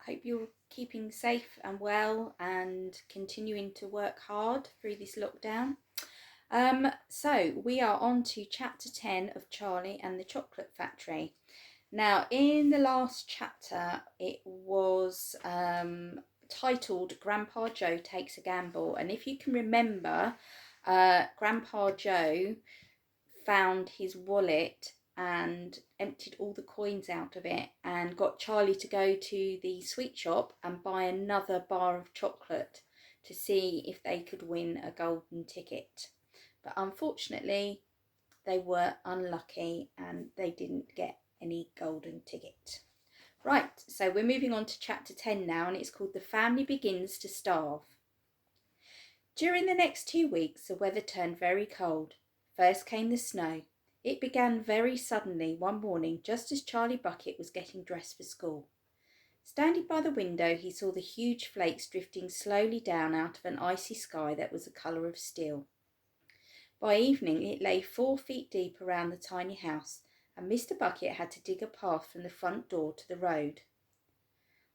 Hope you're keeping safe and well and continuing to work hard through this lockdown. So we are on to chapter 10 of Charlie and the Chocolate Factory. Now, in the last chapter, it was titled Grandpa Joe Takes a Gamble. And if you can remember, Grandpa Joe found his wallet and emptied all the coins out of it and got Charlie to go to the sweet shop and buy another bar of chocolate to see if they could win a golden ticket. But unfortunately, they were unlucky and they didn't get any golden ticket. Right, so we're moving on to chapter 10 now, and it's called The Family Begins to Starve. During the next 2 weeks, the weather turned very cold. First came the snow. It began very suddenly one morning just as Charlie Bucket was getting dressed for school. Standing by the window, he saw the huge flakes drifting slowly down out of an icy sky that was the colour of steel. By evening, it lay 4 feet deep around the tiny house, and Mr. Bucket had to dig a path from the front door to the road.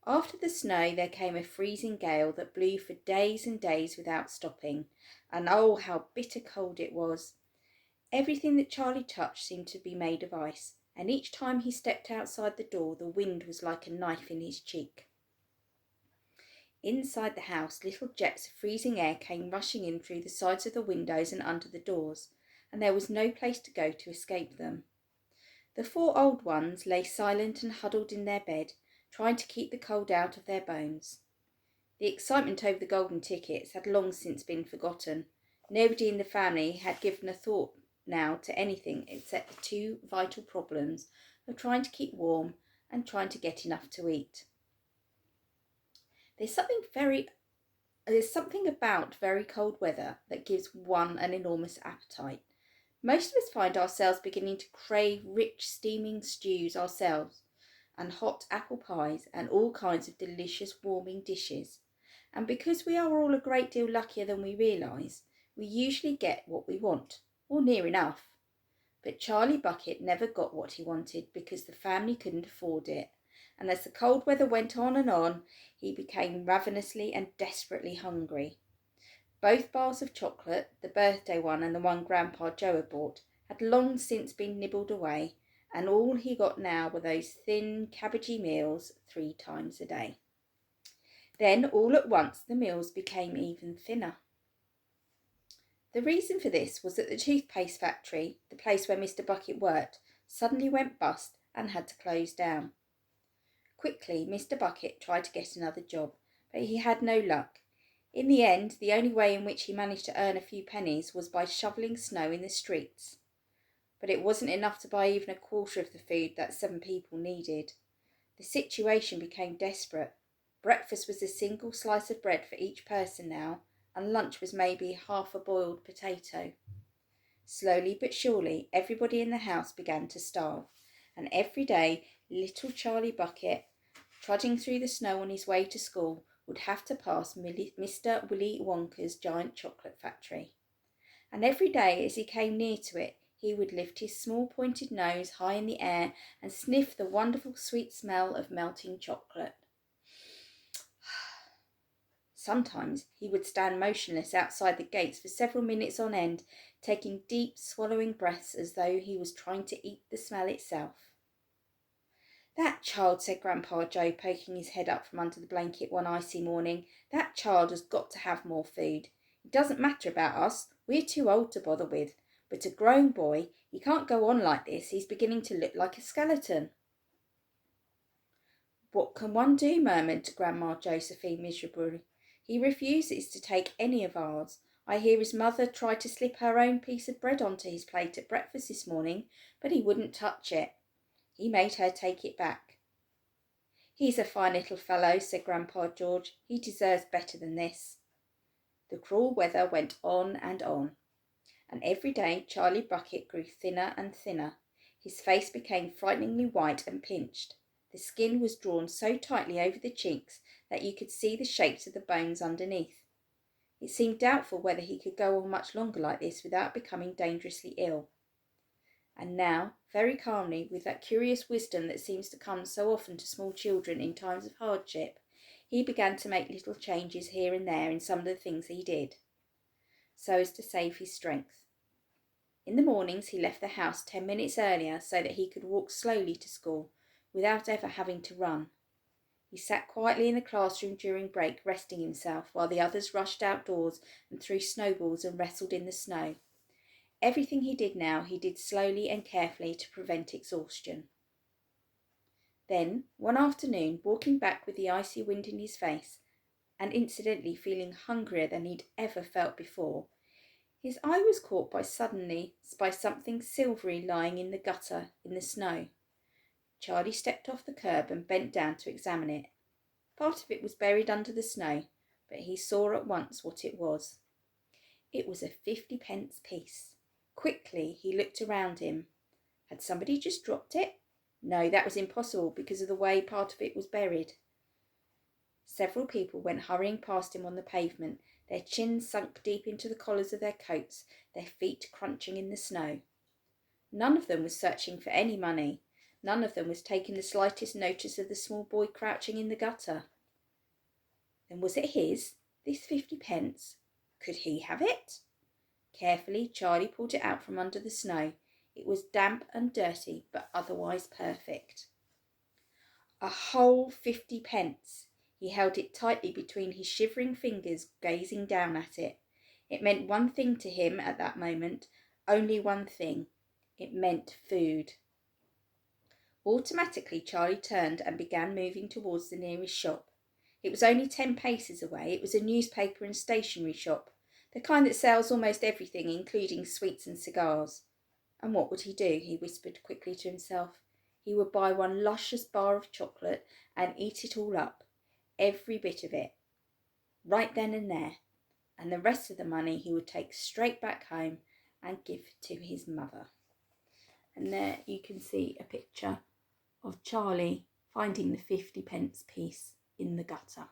After the snow, there came a freezing gale that blew for days and days without stopping, and oh, how bitter cold it was. Everything that Charlie touched seemed to be made of ice, and each time he stepped outside the door, the wind was like a knife in his cheek. Inside the house, little jets of freezing air came rushing in through the sides of the windows and under the doors, and there was no place to go to escape them. The 4 old ones lay silent and huddled in their bed, trying to keep the cold out of their bones. The excitement over the golden tickets had long since been forgotten. Nobody in the family had given a thought now to anything except the 2 vital problems of trying to keep warm and trying to get enough to eat. There's something about very cold weather that gives one an enormous appetite. Most of us find ourselves beginning to crave rich steaming stews ourselves, and hot apple pies, and all kinds of delicious warming dishes. And because we are all a great deal luckier than we realise, we usually get what we want, or near enough. But Charlie Bucket never got what he wanted because the family couldn't afford it. And as the cold weather went on, he became ravenously and desperately hungry. Both bars of chocolate, the birthday one and the one Grandpa Joe had bought, had long since been nibbled away, and all he got now were those thin, cabbagey meals 3 times a day. Then, all at once, the meals became even thinner. The reason for this was that the toothpaste factory, the place where Mr. Bucket worked, suddenly went bust and had to close down. Quickly, Mr. Bucket tried to get another job, but he had no luck. In the end, the only way in which he managed to earn a few pennies was by shoveling snow in the streets. But it wasn't enough to buy even a quarter of the food that 7 people needed. The situation became desperate. Breakfast was a single slice of bread for each person now, and lunch was maybe half a boiled potato. Slowly but surely, everybody in the house began to starve, and every day little Charlie Bucket, trudging through the snow on his way to school, would have to pass Mr. Willy Wonka's giant chocolate factory. And every day as he came near to it, he would lift his small pointed nose high in the air and sniff the wonderful sweet smell of melting chocolate. Sometimes he would stand motionless outside the gates for several minutes on end, taking deep swallowing breaths as though he was trying to eat the smell itself. "That child," said Grandpa Joe, poking his head up from under the blanket one icy morning, "that child has got to have more food. It doesn't matter about us, we're too old to bother with, but a grown boy, he can't go on like this, he's beginning to look like a skeleton." "What can one do?" murmured Grandma Josephine miserably. "He refuses to take any of ours. I hear his mother tried to slip her own piece of bread onto his plate at breakfast this morning, but he wouldn't touch it. He made her take it back." "He's a fine little fellow," said Grandpa George. "He deserves better than this." The cruel weather went on, and every day Charlie Bucket grew thinner and thinner. His face became frighteningly white and pinched. The skin was drawn so tightly over the cheeks that you could see the shapes of the bones underneath. It seemed doubtful whether he could go on much longer like this without becoming dangerously ill. And now, very calmly, with that curious wisdom that seems to come so often to small children in times of hardship, he began to make little changes here and there in some of the things he did, so as to save his strength. In the mornings he left the house 10 minutes earlier so that he could walk slowly to school without ever having to run. He sat quietly in the classroom during break, resting himself, while the others rushed outdoors and threw snowballs and wrestled in the snow. Everything he did now, he did slowly and carefully to prevent exhaustion. Then, one afternoon, walking back with the icy wind in his face, and incidentally feeling hungrier than he'd ever felt before, his eye was caught by something silvery lying in the gutter in the snow. Charlie stepped off the curb and bent down to examine it. Part of it was buried under the snow, but he saw at once what it was. It was a 50-pence piece. Quickly he looked around him. Had somebody just dropped it? No, that was impossible because of the way part of it was buried. Several people went hurrying past him on the pavement, their chins sunk deep into the collars of their coats, their feet crunching in the snow. None of them was searching for any money. None of them was taking the slightest notice of the small boy crouching in the gutter. Then was it his, this 50-pence? Could he have it? Carefully, Charlie pulled it out from under the snow. It was damp and dirty, but otherwise perfect. A whole 50-pence. He held it tightly between his shivering fingers, gazing down at it. It meant one thing to him at that moment, only one thing. It meant food. Automatically, Charlie turned and began moving towards the nearest shop. It was only 10 paces away. It was a newspaper and stationery shop, the kind that sells almost everything, including sweets and cigars. And what would he do? He whispered quickly to himself. He would buy one luscious bar of chocolate and eat it all up, every bit of it, right then and there. And the rest of the money he would take straight back home and give to his mother. And there you can see a picture of Charlie finding the 50-pence piece in the gutter.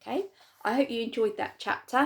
Okay, I hope you enjoyed that chapter.